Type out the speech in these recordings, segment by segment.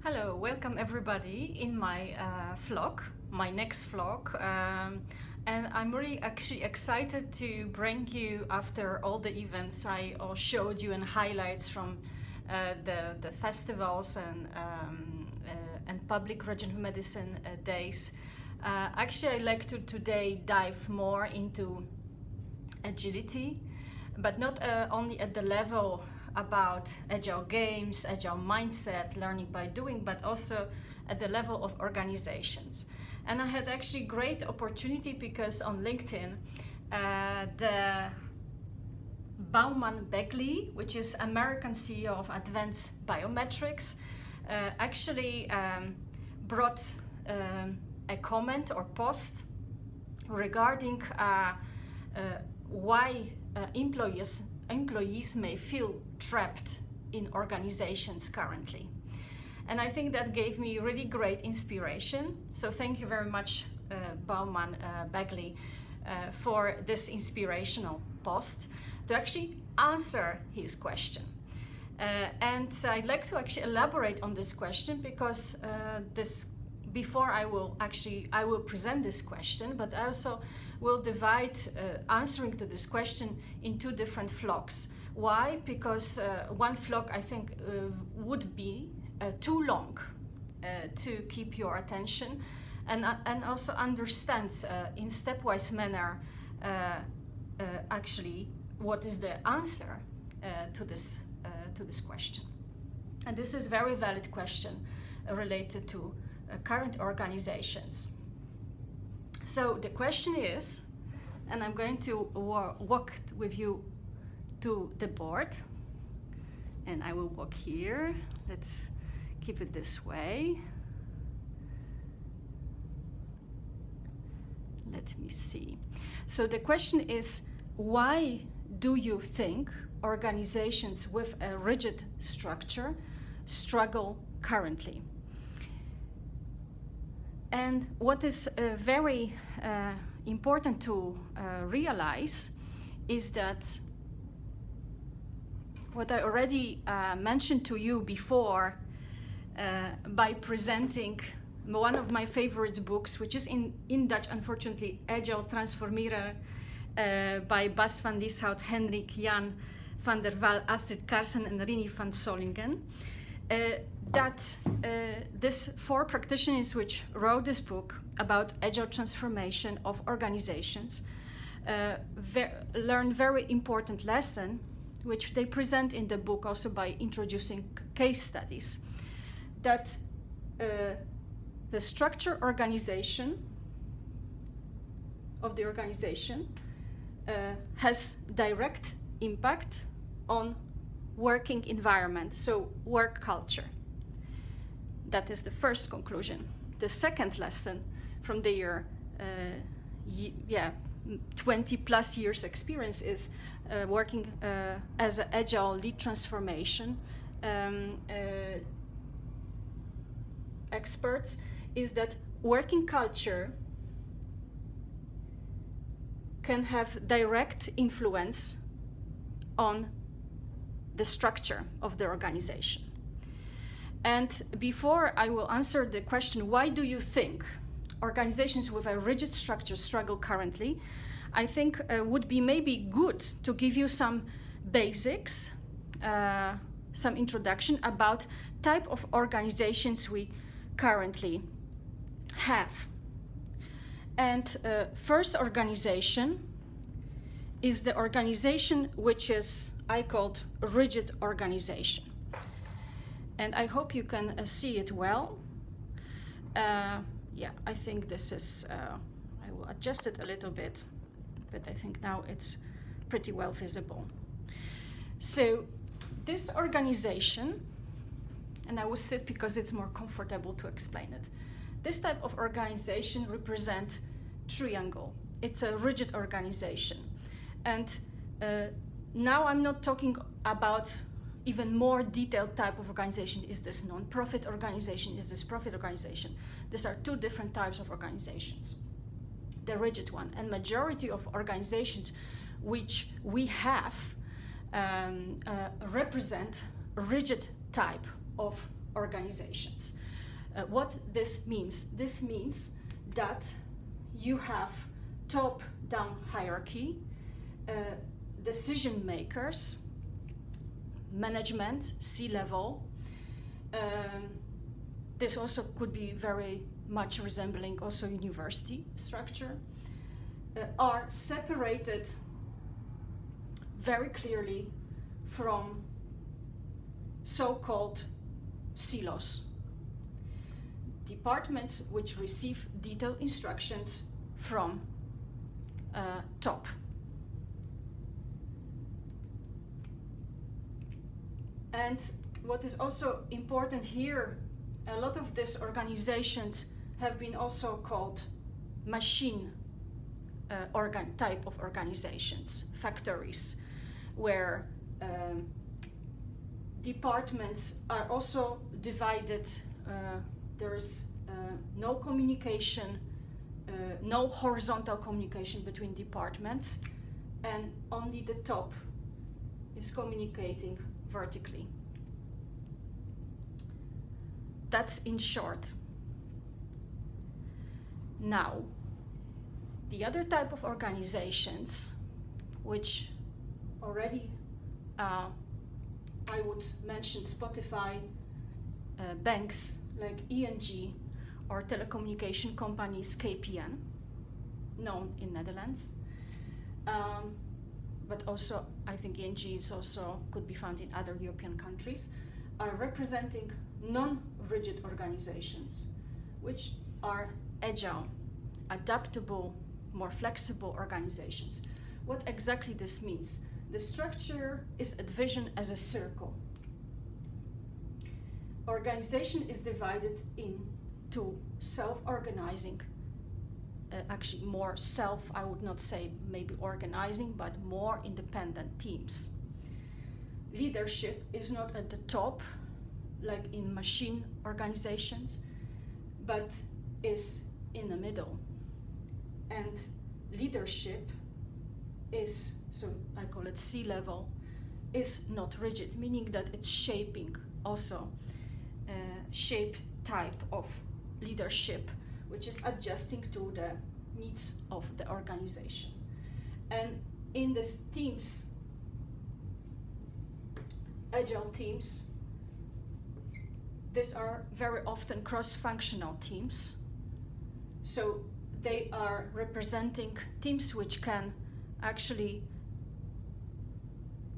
Hello, welcome everybody in my vlog, my next vlog. And I'm really actually excited to bring you, after all the events I showed you and highlights from the festivals and public regenerative medicine days. Actually, I'd like to today dive more into agility, but not only at the level about agile games, agile mindset, learning by doing, but also at the level of organizations. And I had actually great opportunity because on LinkedIn, the Bagley, which is American CEO of advanced BioMatrix, actually brought a comment or post regarding why employees may feel trapped in organizations currently. And I think that gave me really great inspiration. So thank you very much, Bagley, for this inspirational post to actually answer his question. And I'd like to actually elaborate on this question because I will present this question, but I also will divide answering to this question in two different vlogs. Why? Because one vlog I think would be too long to keep your attention and also understand in stepwise manner actually what is the answer to this question. And this is a very valid question related to current organizations. So the question is, and I'm going to walk with you to the board, and I will walk here. Let's keep it this way. Let me see. So the question is, why do you think organizations with a rigid structure struggle currently? And what is very important to realize is that what I already mentioned to you before by presenting one of my favorite books, which is in Dutch, unfortunately, Agile Transformeren by Bas van Lieshout, Henrik, Jan van der Waal, Astrid Carlsen, and Rini van Solingen. That these four practitioners which wrote this book about agile transformation of organizations learn very important lesson, which they present in the book also by introducing case studies, that the structure organization of the organization has direct impact on working environment, so work culture. That is the first conclusion. The second lesson from their 20 plus years experience is working as an agile lead transformation experts, is that working culture can have direct influence on the structure of the organization. And before I will answer the question, why do you think organizations with a rigid structure struggle currently, I think would be maybe good to give you some basics, some introduction about type of organizations we currently have. And first organization is the organization which is I called rigid organization. And I hope you can see it well. I think this is, I will adjust it a little bit, but I think now it's pretty well visible. So this organization, and I will sit because it's more comfortable to explain it. This type of organization represents triangle. It's a rigid organization. And now I'm not talking about even more detailed type of organization. Is this non-profit organization? Is this profit organization? These are two different types of organizations. The rigid one, and majority of organizations which we have represent rigid type of organizations. What this means? This means that you have top-down hierarchy, decision makers, management, C-level. This also could be very much resembling also university structure, are separated very clearly from so-called silos, departments which receive detailed instructions from top. And what is also important here, a lot of these organizations have been also called machine type of organizations, factories, where departments are also divided. There is no communication, no horizontal communication between departments, and only the top is communicating vertically. That's in short. Now, the other type of organizations, which already I would mention Spotify, banks like ING, or telecommunication companies KPN, known in Netherlands. But also I think ING is also could be found in other European countries, are representing non-rigid organizations, which are agile, adaptable, more flexible organizations. What exactly this means? The structure is envisioned as a circle. Organization is divided into self-organizing, actually more self, I would not say maybe organizing, but more independent teams. Leadership is not at the top, like in machine organizations, but is in the middle. And leadership is, so I call it C-level, is not rigid, meaning that it's shaping also, shape type of leadership, which is adjusting to the needs of the organization. And in these teams, agile teams, these are very often cross-functional teams. So they are representing teams which can actually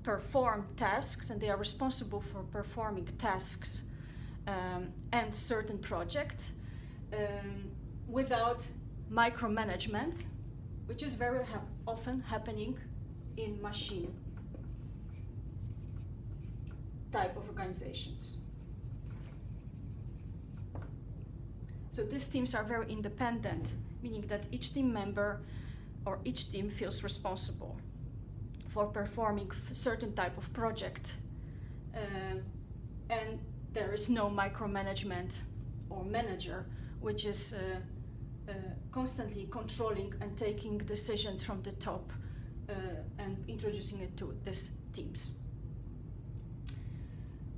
perform tasks, and they are responsible for performing tasks and certain projects without micromanagement, which is very often happening in machine type of organizations. So these teams are very independent, meaning that each team member or each team feels responsible for performing certain type of project, and there is no micromanagement or manager which is constantly controlling and taking decisions from the top and introducing it to these teams.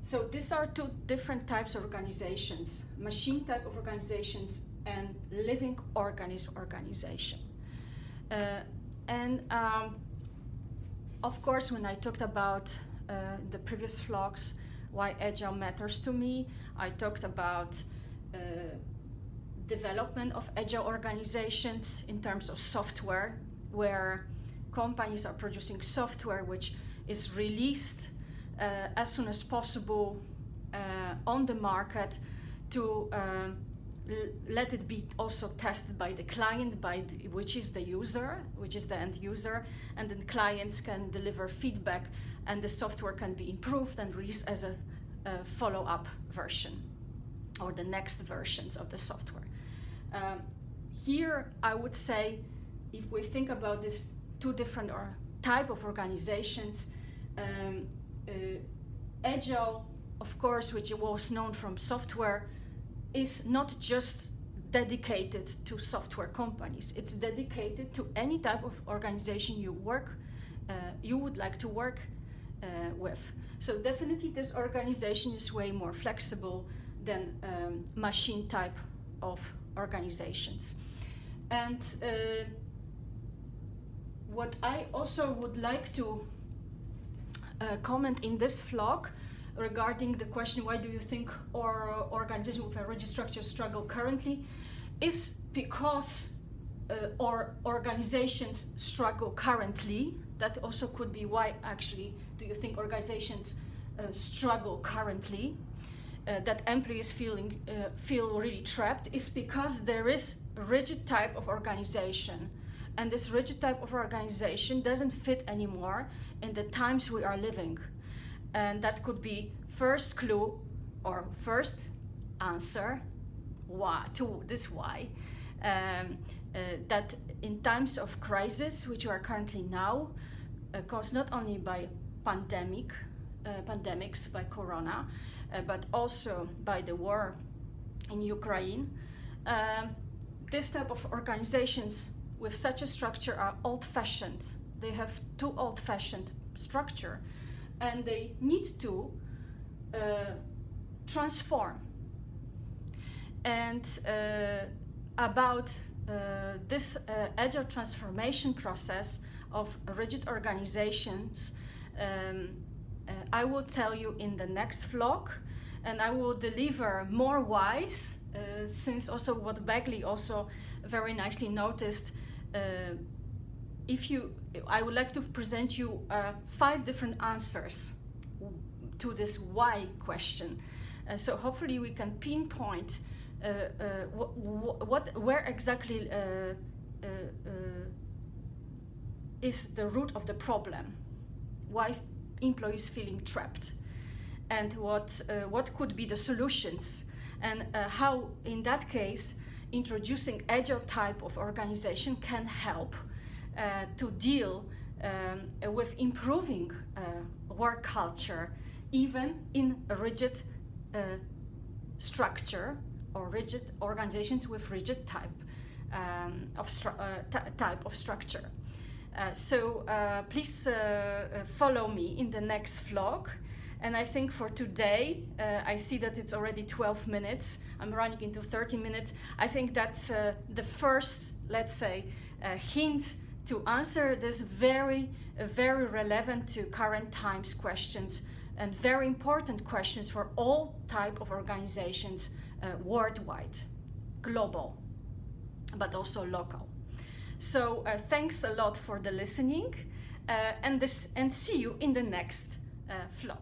So these are two different types of organizations: machine type of organizations and living organism organization. Of course, when I talked about the previous vlogs, why Agile matters to me, I talked about development of Agile organizations in terms of software, where companies are producing software which is released as soon as possible on the market to let it be also tested by the client, which is the user, which is the end user, and then clients can deliver feedback, and the software can be improved and released as a follow-up version or the next versions of the software. Here, I would say, if we think about these two different type of organizations, Agile, of course, which was known from software, is not just dedicated to software companies. It's dedicated to any type of organization you would like to work with. So definitely this organization is way more flexible than machine type of organizations. And what I also would like to comment in this vlog regarding the question, why do you think our organization with a rigid structure struggle currently, is because our organizations struggle currently. That also could be why actually do you think organizations struggle currently, that employees feel really trapped, is because there is a rigid type of organization, and this rigid type of organization doesn't fit anymore in the times we are living. And that could be first clue or first answer why, to this why, that in times of crisis, which we are currently now, caused not only by pandemics, by corona, but also by the war in Ukraine, this type of organizations with such a structure are old-fashioned. They have too old-fashioned structure, and they need to transform. And about this agile transformation process of rigid organizations, I will tell you in the next vlog, and I will deliver more whys, since also what Bagley also very nicely noticed. I would like to present you 5 different answers to this why question. So hopefully we can pinpoint where exactly is the root of the problem, why employees feeling trapped, and what could be the solutions, and how in that case introducing agile type of organization can help to deal with improving work culture, even in a rigid structure or rigid organizations with rigid type of structure. So please follow me in the next vlog. And I think for today, I see that it's already 12 minutes. I'm running into 30 minutes. I think that's the first, let's say, hint to answer this very relevant to current times questions, and very important questions for all type of organizations worldwide, global, but also local. So thanks a lot for the listening, and see you in the next vlog.